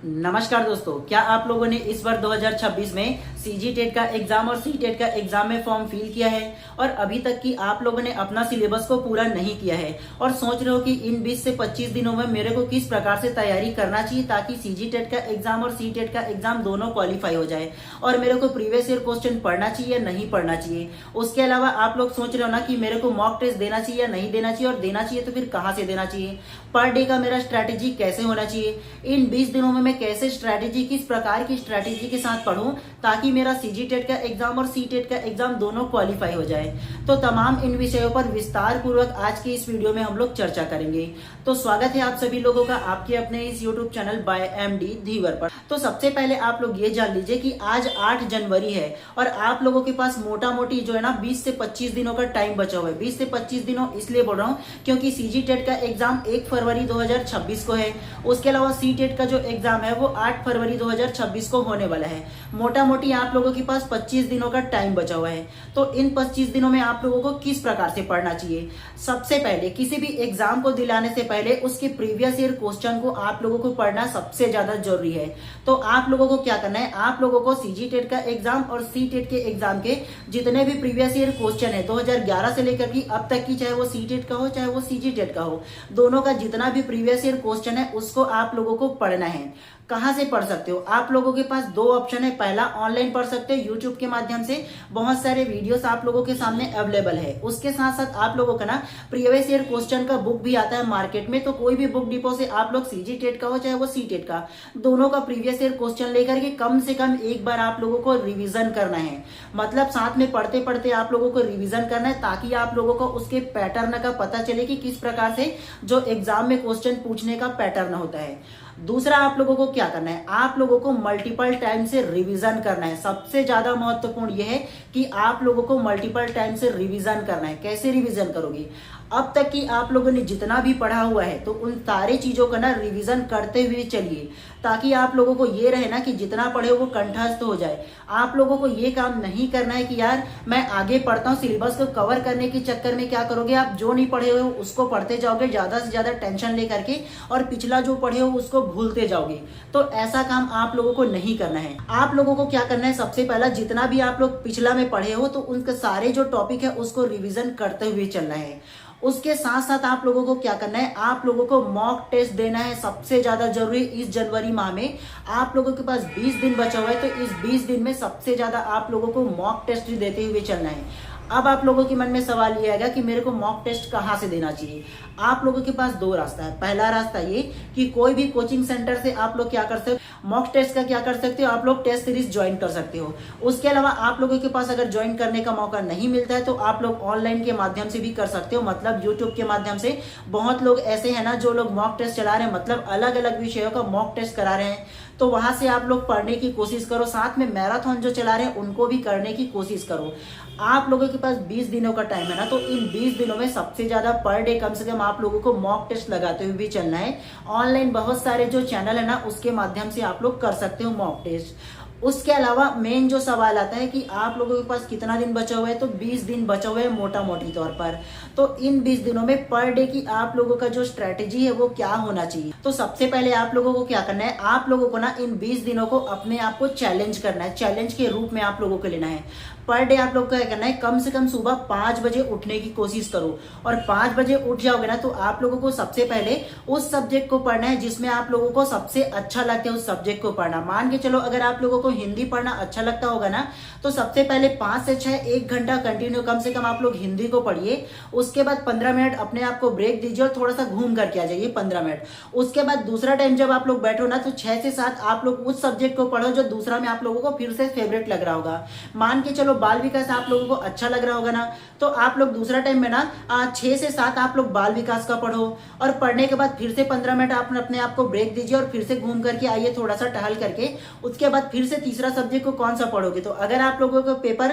नमस्कार दोस्तों, क्या आप लोगों ने इस बार 2026 में सीजी टेट का एग्जाम और सी टेट का एग्जाम में फॉर्म फिल किया है और अभी तक की आप लोगों ने अपना सिलेबस को पूरा नहीं किया है और सोच रहे हो कि इन 20 से 25 दिनों में मेरे को किस प्रकार से तैयारी करना चाहिए ताकि सीजी टेट का एग्जाम और सी टेट का एग्जाम दोनों क्वालिफाई हो जाए और मेरे को प्रीवियस ईयर क्वेश्चन पढ़ना चाहिए या नहीं पढ़ना चाहिए। उसके अलावा आप लोग सोच रहे हो ना कि मेरे को मॉक टेस्ट देना चाहिए या नहीं देना चाहिए और देना चाहिए तो फिर कहाँ से देना चाहिए, पर डे का मेरा स्ट्रैटेजी कैसे होना चाहिए, इन 20 दिनों में मैं कैसे स्ट्रैटेजी किस प्रकार की स्ट्रैटेजी के साथ पढूं ताकि मेरा सीजी टेट का एग्जाम और सी टेट का एग्जाम दोनों क्वालिफाई हो जाए। तो तमाम इन विषयों पर विस्तार पूर्वक आज की इस वीडियो में हम लोग चर्चा करेंगे। तो स्वागत है आप सभी लोगों का आपके अपने इस यूट्यूब चैनल बाय एमडी धीवर पर। तो सबसे पहले आप लोग ये जान लीजिए कि आज 8 जनवरी है और आप लोगों के पास मोटा मोटी जो है ना 20 से 25 दिनों का टाइम बचा हुआ है। 20 से 25 दिनों इसलिए बोल रहा हूँ क्योंकि सीजी टेट का एग्जाम 1 फरवरी 2026 को है। उसके अलावा सी टेट का जो एग्जाम है वो 8 फरवरी 2026 को होने वाला है। मोटा मोटी आप लोगों के पास 25 दिनों का टाइम बचा हुआ है। तो इन 25 दिनों में आप लोगों को किस प्रकार से पढ़ना चाहिए। सबसे पहले किसी भी एग्जाम को दिलाने से पहले उसके प्रीवियस ईयर क्वेश्चन को आप लोगों को पढ़ना सबसे ज्यादा जरूरी है। तो आप लोगों को क्या करना है, आप लोगों को सीजी टेट का एग्जाम और सी टेट के एग्जाम के जितने भी प्रीवियस ईयर क्वेश्चन है 2011 से लेकर के अब तक की, चाहे वो सी टेट का हो चाहे वो सीजी टेट का हो, दोनों का जितना भी प्रीवियस ईयर क्वेश्चन है उसको आप लोगों को पढ़ना है। कहां से पढ़ सकते हो, आप लोगों के पास दो ऑप्शन है। पहला, ऑनलाइन पढ़ सकते हो यूट्यूब के माध्यम से, बहुत सारे वीडियोस आप लोगों के सामने अवेलेबल है। उसके साथ साथ आप लोगों का ना प्रीवियस ईयर क्वेश्चन का बुक भी आता है मार्केट में। तो कोई भी बुक डिपो से आप लोग सीजी टेट का हो चाहे वो सी टेट का, दोनों का प्रीवियस ईयर क्वेश्चन लेकर के कम से कम एक बार आप लोगों को रिविजन करना है। मतलब साथ में पढ़ते पढ़ते आप लोगों को रिविजन करना है ताकि आप लोगों को उसके पैटर्न का पता चले कि किस प्रकार से जो एग्जाम में क्वेश्चन पूछने का पैटर्न होता है। दूसरा, आप लोगों को क्या करना है, आप लोगों को मल्टीपल टाइम से रिवीजन करना है। सबसे ज्यादा महत्वपूर्ण यह है कि आप लोगों को मल्टीपल टाइम से रिवीजन करना है। कैसे रिवीजन करोगे, अब तक कि आप लोगों ने जितना भी पढ़ा हुआ है तो उन सारी चीजों का ना रिवीजन करते हुए चलिए ताकि आप लोगों को ये रहे ना कि जितना पढ़े हो वो कंठस्थ हो जाए। आप लोगों को ये काम नहीं करना है कि यार मैं आगे पढ़ता हूँ, सिलेबस को कवर करने के चक्कर में क्या करोगे, आप जो नहीं पढ़े हो उसको पढ़ते जाओगे ज्यादा से ज्यादा टेंशन लेकर के और पिछला जो पढ़े हो उसको भूलते जाओगे। तो ऐसा काम आप लोगों को नहीं करना है। आप लोगों को क्या करना है, सबसे पहला जितना भी आप लोग पिछला में पढ़े हो तो उनके सारे जो टॉपिक है उसको रिविजन करते हुए चलना है। उसके साथ साथ आप लोगों को क्या करना है, आप लोगों को मॉक टेस्ट देना है। सबसे ज्यादा जरूरी इस जनवरी माह में आप लोगों के पास 20 दिन बचा हुआ है तो इस 20 दिन में सबसे ज्यादा आप लोगों को मॉक टेस्ट देते हुए चलना है। अब आप लोगों के मन में सवाल ये आएगा कि मेरे को मॉक टेस्ट कहाँ से देना चाहिए। आप लोगों के पास दो रास्ता है। पहला रास्ता ये कि कोई भी कोचिंग सेंटर से आप लोग क्या कर सकते हो, मॉक टेस्ट का क्या कर सकते हो, आप लोग टेस्ट सीरीज ज्वाइन कर सकते हो। उसके अलावा आप लोगों के पास अगर ज्वाइन करने का मौका नहीं मिलता है तो आप लोग ऑनलाइन के माध्यम से भी कर सकते हो। मतलब यूट्यूब के माध्यम से बहुत लोग ऐसे हैं ना जो लोग मॉक टेस्ट चला रहे हैं, मतलब अलग अलग विषयों का मॉक टेस्ट करा रहे हैं। तो वहां से आप लोग पढ़ने की कोशिश करो। साथ में मैराथन जो चला रहे हैं उनको भी करने की कोशिश करो। आप लोगों के पास 20 दिनों का टाइम है ना, तो इन 20 दिनों में सबसे ज्यादा पर डे कम से कम आप लोगों को मॉक टेस्ट लगाते हुए भी चलना है। ऑनलाइन बहुत सारे जो चैनल है ना उसके माध्यम से आप लोग कर सकते हो मॉक टेस्ट। उसके अलावा मेन जो सवाल आता है कि आप लोगों के पास कितना दिन बचा हुआ है, तो 20 दिन बचा हुआ है मोटा मोटी तौर पर। तो इन 20 दिनों में पर डे की आप लोगों का जो स्ट्रेटेजी है वो क्या होना चाहिए। तो सबसे पहले आप लोगों को क्या करना है, आप लोगों को ना इन 20 दिनों को अपने आप को चैलेंज करना है। चैलेंज के रूप में आप लोगों को लेना है। पर डे आप लोग को क्या करना है, कम से कम सुबह 5 बजे उठने की कोशिश करो और 5 बजे उठ जाओगे ना तो आप लोगों को सबसे पहले उस सब्जेक्ट को पढ़ना है जिसमें आप लोगों को सबसे अच्छा लगता है, उस सब्जेक्ट को पढ़ना। मान के चलो अगर आप लोगों को हिंदी पढ़ना अच्छा लगता होगा ना तो सबसे पहले 5 से 6 1 घंटा कंटिन्यू कम से कम आप लोग हिंदी को पढ़िए। उसके बाद 15 मिनट अपने आप को ब्रेक दीजिए और थोड़ा सा घूम करके आ जाइए 15 मिनट। उसके बाद दूसरा टाइम जब आप लोग बैठो ना तो 6 से 7 आप लोग उस सब्जेक्ट को पढ़ो जो दूसरा में आप लोगों को फिर से फेवरेट लग रहा होगा। मान के चलो बाल विकास आप लोगों को अच्छा लग रहा होगा ना, तो आप लोग दूसरा टाइम में ना 6 से 7 आप लोग बाल विकास का पढ़ो और पढ़ने के बाद फिर से 15 मिनट आप अपने आप को ब्रेक दीजिए और फिर से घूम करके आइए थोड़ा सा टहल करके। उसके बाद फिर से तीसरा सब्जेक्ट को कौन सा पढ़ोगे? तो अगर आप लोगों को पेपर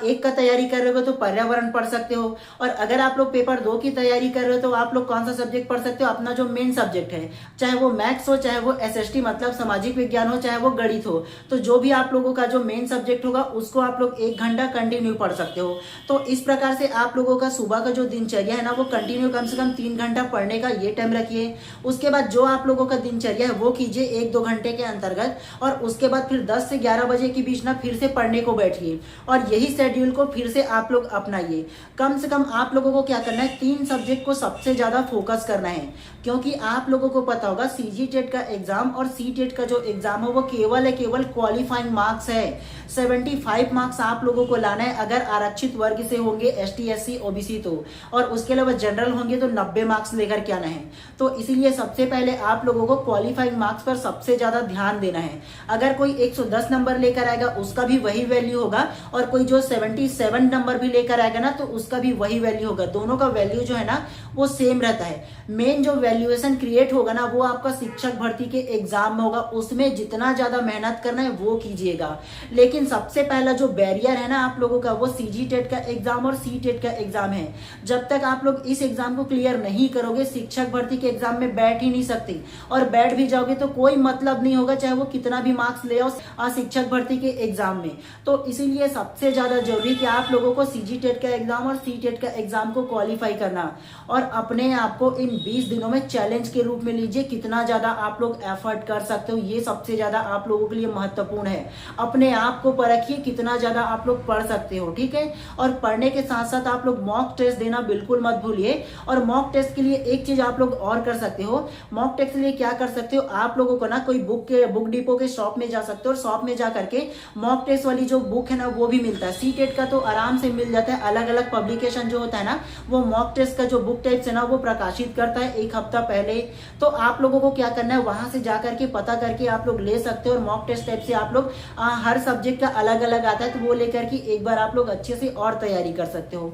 1 का तैयारी कर रहे हो तो पर्यावरण पढ़ सकते हो, और अगर आप लोग पेपर 2 की तैयारी कर रहे हो तो आप लोग कौन सा सब्जेक्ट पढ़ सकते हो? अपना जो मेन सब्जेक्ट है, चाहे वो मैथ्स हो, चाहे वो एसएसटी मतलब सामाजिक विज्ञान हो, चाहे वो गणित हो, तो जो भी आप लोगों का जो मेन सब्जेक्ट होगा उसको आप लोग 1 घंटा कंटिन्यू पढ़ सकते हो। तो इस प्रकार से आप लोगों का सुबह का जो दिनचर्या है ना, वो कंटिन्यू कम से कम 3 घंटा पढ़ने का ये टाइम रखिए। उसके बाद जो आप लोगों का दिनचर्या है वो कीजिए 1-2 घंटे के अंतर्गत, और उसके बाद फिर 10 से 11 बजे के बीच ना फिर से पढ़ने को बैठिए, और यही शेड्यूल को फिर से आप लोग अपनाइए। कम से कम आप लोगों को क्या करना है, 3 सब्जेक्ट को सबसे ज्यादा फोकस करना है, क्योंकि आप लोगों को पता होगा सीजी टेट का एग्जाम और सी टेट का जो एग्जाम है वो केवल क्वालिफाइंग मार्क्स है। 75 मार्क्स आप लोगों को लाना है अगर आरक्षित वर्ग से होंगे, एसटी एससी ओबीसी तो, और उसके अलावा जनरल होंगे तो 90 मार्क्स लेकर के आना है। तो इसीलिए सबसे पहले आप लोगों को क्वालिफाइंग मार्क्स पर सबसे ज्यादा ध्यान देना है। अगर कोई 110 नंबर लेकर आएगा उसका भी वही वैल्यू होगा, और कोई जो 77 नंबर भी लेकर आएगा ना तो उसका भी वही वैल्यू होगा। दोनों का वैल्यू जो है ना वो सेम रहता है। मेन जो वैल्यूएशन क्रिएट होगा ना वो आपका शिक्षक भर्ती के एग्जाम में होगा, उसमें जितना ज्यादा मेहनत करना है वो कीजिएगा। लेकिन सबसे पहला जो बैरियर है ना आप लोगों का, वो सीजी टेट का एग्जाम और सी टेट का एग्जाम है। जब तक आप लोग इस एग्जाम को क्लियर नहीं करोगे शिक्षक भर्ती के एग्जाम में बैठ ही नहीं सकते, और बैठ भी जाओगे तो कोई मतलब नहीं होगा, चाहे वो कितना भी मार्क्स ले आओ शिक्षक भर्ती के एग्जाम में। तो इसीलिए सबसे ज्यादा जरूरी कि आप लोगों को सीजी टेट का एग्जाम और सी टेट का एग्जाम को क्वालिफाई करना, और अपने आप को इन 20 दिनों में चैलेंज के रूप में लीजिए। कितना ज्यादा आप लोग एफर्ट कर सकते हो ये सबसे ज्यादा आप लोगों के लिए महत्वपूर्ण है। अपने आप को परखिए कितना ज्यादा आप लोग पढ़ सकते हो, ठीक है। और पढ़ने के साथ साथ आप लोग मॉक टेस्ट देना बिल्कुल मत भूलिए। और मॉक टेस्ट के लिए एक चीज आप लोग और कर सकते हो, मॉक टेस्ट के लिए क्या कर सकते हो, आप लोगों को ना कोई बुक डिपो के शॉप में जा सकते हो, और शॉप में जा करके मॉक टेस्ट वाली जो बुक है ना वो भी मिलता है। सी टेट का तो आराम से मिल जाता है, अलग अलग पब्लिकेशन जो होता है ना वो मॉक टेस्ट का जो बुक टाइप्स है ना वो प्रकाशित करता है 1 हफ्ता पहले। तो आप लोगों को क्या करना है, वहां से जाकर के पता करके आप लोग ले सकते हो, और मॉक टेस्ट टाइप से आप लोग हर सब्जेक्ट का अलग अलग आता है तो वो लेकर के एक बार आप लोग अच्छे से और तैयारी कर सकते हो।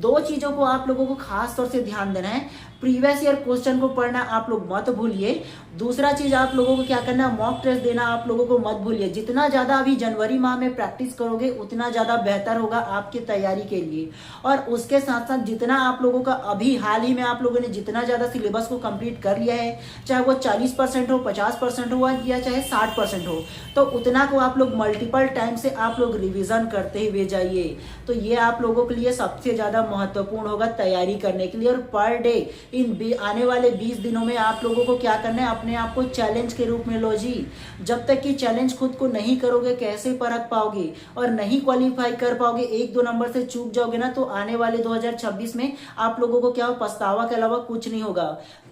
2 चीजों को आप लोगों को खास तौर से ध्यान देना है, प्रीवियस ईयर क्वेश्चन को पढ़ना आप लोग मत भूलिए। दूसरा चीज आप लोगों को क्या करना है, मॉक टेस्ट देना आप लोगों को मत भूलिए। जितना ज्यादा अभी जनवरी माह में प्रैक्टिस करोगे उतना ज्यादा बेहतर होगा आपकी तैयारी के लिए। और उसके साथ साथ जितना आप लोगों का अभी हाल ही में आप लोगों ने जितना ज्यादा सिलेबस को कंप्लीट कर लिया है, चाहे वो 40% हो, 50% हो या चाहे 60% हो, तो उतना को आप लोग मल्टीपल टाइम से आप लोग रिविजन करते हुए जाइए। तो ये आप लोगों के लिए सबसे ज्यादा महत्वपूर्ण होगा तैयारी करने के लिए। और पर डे इन आने वाले 20 दिनों में आप लोगों को क्या करना है, अपने आप को चैलेंज के रूप में लो जी। जब तक कि चैलेंज खुद को नहीं करोगे कैसे परख पाओगे, और नहीं क्वालिफाई कर पाओगे, 1-2 नंबर से चूक जाओगे ना तो आने वाले 2026 में आप लोगों को क्या पछतावा के अलावा कुछ नहीं होगा,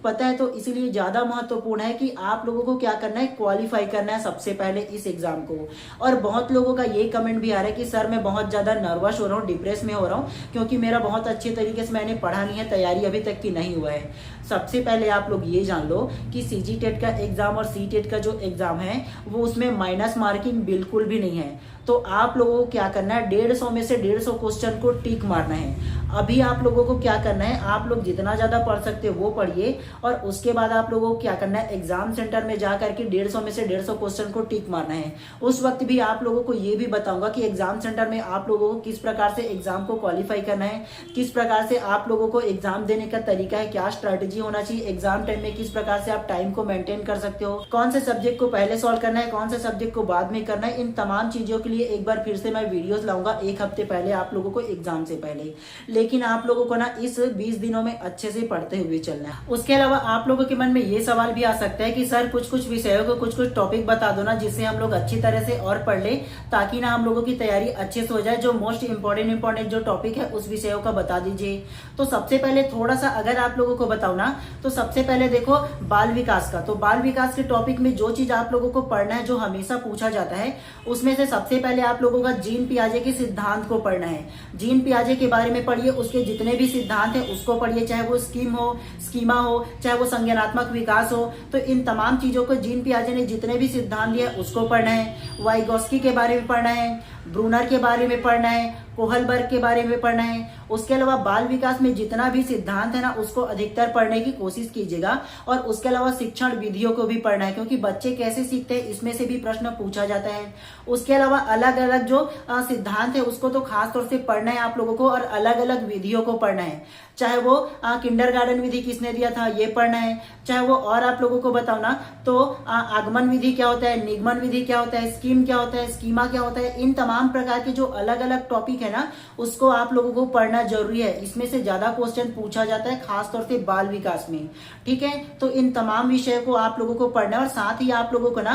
पता है। तो इसीलिए ज्यादा महत्वपूर्ण है कि आप लोगों को क्या करना है, क्वालिफाई करना है सबसे पहले इस एग्जाम को। और बहुत लोगों का ये कमेंट भी आ रहा है कि सर मैं बहुत ज्यादा नर्वस हो रहा हूँ, डिप्रेस में हो रहा हूँ, क्योंकि मेरा बहुत अच्छे तरीके से मैंने पढ़ा नहीं है, तैयारी अभी तक की नहीं हुआ है। सबसे पहले आप लोग ये जान लो कि सीजी टेट का एग्जाम और सी टेट का जो एग्जाम है वो उसमें माइनस मार्किंग बिल्कुल भी नहीं है। तो आप लोगों को क्या करना है, 150 में से 150 क्वेश्चन को टिक मारना है। अभी आप लोगों को क्या करना है, आप लोग जितना ज्यादा पढ़ सकते हो वो पढ़िए, और उसके बाद आप लोगों को क्या करना है, एग्जाम सेंटर में जाकर के 150 में से 150 क्वेश्चन को टिक मारना है। उस वक्त भी आप लोगों को ये भी बताऊंगा कि एग्जाम सेंटर में आप लोगों को किस प्रकार से एग्जाम को क्वालिफाई करना है, किस प्रकार से आप लोगों को एग्जाम देने का तरीका है, क्या स्ट्रेटेजी होना चाहिए एग्जाम टाइम में, किस प्रकार से आप टाइम को मेंटेन कर सकते हो, कौन से सब्जेक्ट को पहले सॉल्व करना है, कौन से सब्जेक्ट को बाद में करना है। इन तमाम चीजों के लिए एक बार फिर से मैं वीडियोस लाऊंगा 1 हफ्ते पहले आप लोगों को एग्जाम से पहले। लेकिन आप लोगों को ना इस 20 दिनों में अच्छे से पढ़ते हुए चलना है। उसके अलावा आप लोगों के मन में ये सवाल भी आ सकता है कि सर कुछ विषयों को कुछ टॉपिक बता दो ना जिससे हम लोग अच्छी तरह से और पढ़ ले, ताकि ना हम लोगों की तैयारी अच्छे से हो जाए। जो मोस्ट इंपॉर्टेंट जो टॉपिक है उस विषयों का बता दीजिए। तो सबसे पहले थोड़ा सा अगर आप लोगों को बताऊं ना, तो सबसे पहले देखो बाल विकास का। तो बाल विकास के टॉपिक में जो चीज आप लोगों को पढ़ना है, जो हमेशा पूछा जाता है, उसमें से सबसे पहले आप लोगों का जीन पियाजे के सिद्धांत को पढ़ना है। जीन पियाजे के बारे में पढ़िए, उसके जितने भी सिद्धांत है उसको पढ़िए, चाहे वो स्कीमा हो, चाहे वो संज्ञानात्मक विकास हो। तो इन तमाम चीजों को जीन पियाजे ने जितने भी सिद्धांत दिए उसको पढ़ना है। वाइगोस्की के बारे में पढ़ना है, ब्रूनर के बारे में पढ़ना है, कोहलबर्ग के बारे में पढ़ना है, उसके अलावा बाल विकास में जितना भी सिद्धांत है ना उसको अधिकतर पढ़ने की कोशिश कीजिएगा और उसके अलावा शिक्षण विधियों को भी पढ़ना है, क्योंकि बच्चे कैसे सीखते हैं इसमें से भी प्रश्न पूछा जाता है। उसके अलावा अलग अलग जो सिद्धांत है उसको तो खास तौर से पढ़ना है आप लोगों को, और अलग अलग विधियों को पढ़ना है। चाहे वो किंडरगार्टन विधि किसने दिया था ये पढ़ना है, चाहे वो और आप लोगों को बताओ ना तो आगमन विधि क्या होता है, निगमन विधि क्या होता है, स्कीम क्या होता है, स्कीमा क्या होता है, इन तमाम प्रकार के जो अलग अलग टॉपिक है ना उसको आप लोगों को पढ़ना जरूरी है। इसमें से ज्यादा क्वेश्चन पूछा जाता है खास तौर से बाल विकास में। ठीक है, तो इन तमाम विषयों को आप लोगों को पढ़ना है और साथ ही आप लोगों को ना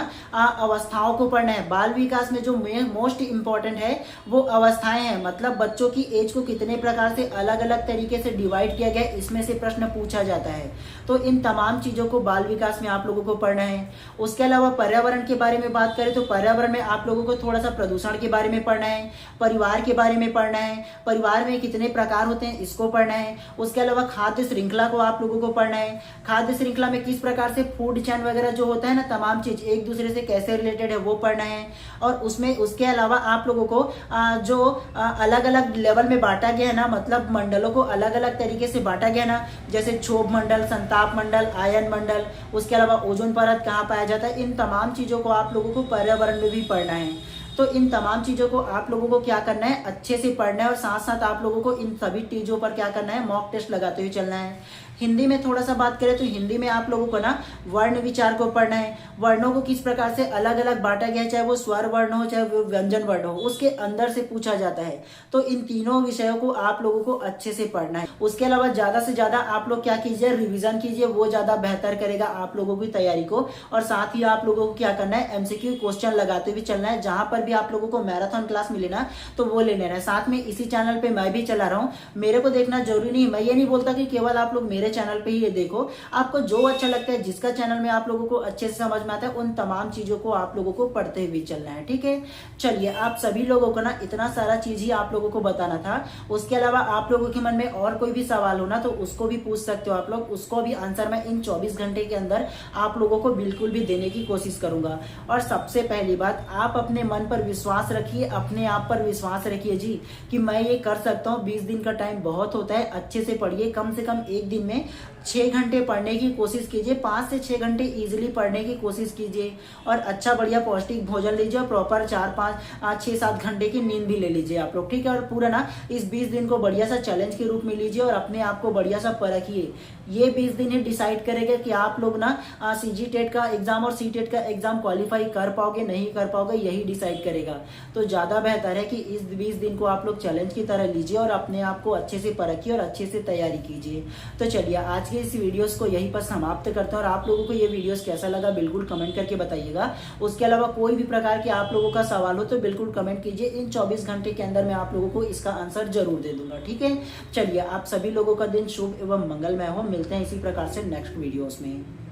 अवस्थाओं को पढ़ना है। बाल विकास में जो मोस्ट इंपॉर्टेंट है वो अवस्थाएं हैं, मतलब बच्चों की एज को कितने प्रकार से अलग अलग तरीके से डिवाइड किया गया है, इसमें से प्रश्न पूछा जाता है। तो इन तमाम चीजों को बाल विकास में आप लोगों को पढ़ना है। उसके अलावा पर्यावरण के बारे में बात करें तो पर्यावरण में आप लोगों को थोड़ा सा प्रदूषण के बारे में पढ़ना है, परिवार के बारे में पढ़ना है, परिवार में कितने प्रकार होते हैं इसको पढ़ना है। उसके अलावा खाद्य श्रृंखला को आप लोगों को पढ़ना है, खाद्य श्रृंखला में किस प्रकार से फूड चेन वगैरह जो होता है ना तमाम चीज एक दूसरे से कैसे रिलेटेड है वो पढ़ना है। और उसमें उसके अलावा आप लोगों को जो अलग अलग लेवल में बांटा गया है ना, मतलब मंडलों को अलग अलग तरीके से बांटा गया ना, जैसे क्षोभ मंडल, संताप मंडल, आयन मंडल, उसके अलावा ओजोन परत कहाँ पाया जाता है, इन तमाम चीजों को आप लोगों को पर्यावरण में भी पढ़ना है। तो इन तमाम चीजों को आप लोगों को क्या करना है, अच्छे से पढ़ना है और साथ साथ आप लोगों को इन सभी चीजों पर क्या करना है, मॉक टेस्ट लगाते हुए चलना है। हिंदी में थोड़ा सा बात करें तो हिंदी में आप लोगों को ना वर्ण विचार को पढ़ना है। वर्णों को किस प्रकार से अलग अलग बांटा गया है, चाहे वो स्वर वर्ण हो चाहे वो व्यंजन वर्ण हो, उसके अंदर से पूछा जाता है। तो इन तीनों विषयों को आप लोगों को अच्छे से पढ़ना है। उसके अलावा ज्यादा से ज्यादा आप लोग क्या कीजिए, रिविजन कीजिए, वो ज्यादा बेहतर करेगा आप लोगों की तैयारी को। और साथ ही आप लोगों को क्या करना है, एमसीक्यू क्वेश्चन लगाते हुए चलना है। जहां पर भी आप लोगों को मैराथन क्लास मिले ना तो वो ले लेना है। साथ में इसी चैनल पे मैं भी चला रहा हूँ, मेरे को देखना जरूरी नहीं। मैं ये नहीं बोलता कि केवल आप लोग मेरे चैनल पे ही ये देखो, आपको जो अच्छा लगता है, जिसका चैनल में आप लोगों को अच्छे से समझ में आता है, उन तमाम चीजों को आप लोगों को पढ़ते हुए चलना है। ठीक है, चलिए आप सभी लोगों को ना इतना सारा चीज ही आप लोगों को बताना था। उसके अलावा आप लोगों के मन में और कोई भी सवाल हो ना तो उसको भी पूछ सकते हो आप लोग, उसको भी आंसर मैं इन 24 घंटे के अंदर आप लोगों को बिल्कुल भी देने की कोशिश करूंगा। और सबसे पहली बात, आप अपने मन पर विश्वास रखिए, अपने आप पर विश्वास रखिए जी कि मैं ये कर सकता हूँ। 20 दिन का टाइम बहुत होता है, अच्छे से पढ़िए। कम से कम एक दिन में 6 घंटे पढ़ने की कोशिश कीजिए, 5 से 6 घंटे इजीली पढ़ने की कोशिश कीजिए और अच्छा बढ़िया पौष्टिक भोजन लीजिए और प्रॉपर 4-5-6-7 घंटे की नींद भी ले लीजिए आप लोग। ठीक है, और पूरा ना इस 20 दिन को बढ़िया सा चैलेंज के रूप में लीजिए और अपने आप को बढ़िया सा परखिए। ये 20 दिन ही डिसाइड करेगा कि आप लोग ना सीजी टेट का एग्जाम और सी टेट का एग्जाम क्वालिफाई कर पाओगे नहीं कर पाओगे, यही डिसाइड करेगा। तो ज्यादा बेहतर है कि इस 20 दिन को आप लोग चैलेंज की तरह लीजिए और अपने आप को अच्छे से परखिए और अच्छे से तैयारी कीजिए। तो चलिए आज के इस वीडियोस को यहीं पर समाप्त करते हैं और आप लोगों को ये वीडियोस कैसा लगा बिल्कुल कमेंट करके बताइएगा। उसके अलावा कोई भी प्रकार के आप लोगों का सवाल हो तो बिल्कुल कमेंट कीजिए, इन 24 घंटे के अंदर मैं आप लोगों को इसका आंसर जरूर दे दूंगा। ठीक है, चलिए आप सभी लोगों का दिन शुभ एवं मंगलमय हो। मिलते हैं इसी प्रकार से नेक्स्ट वीडियोस में।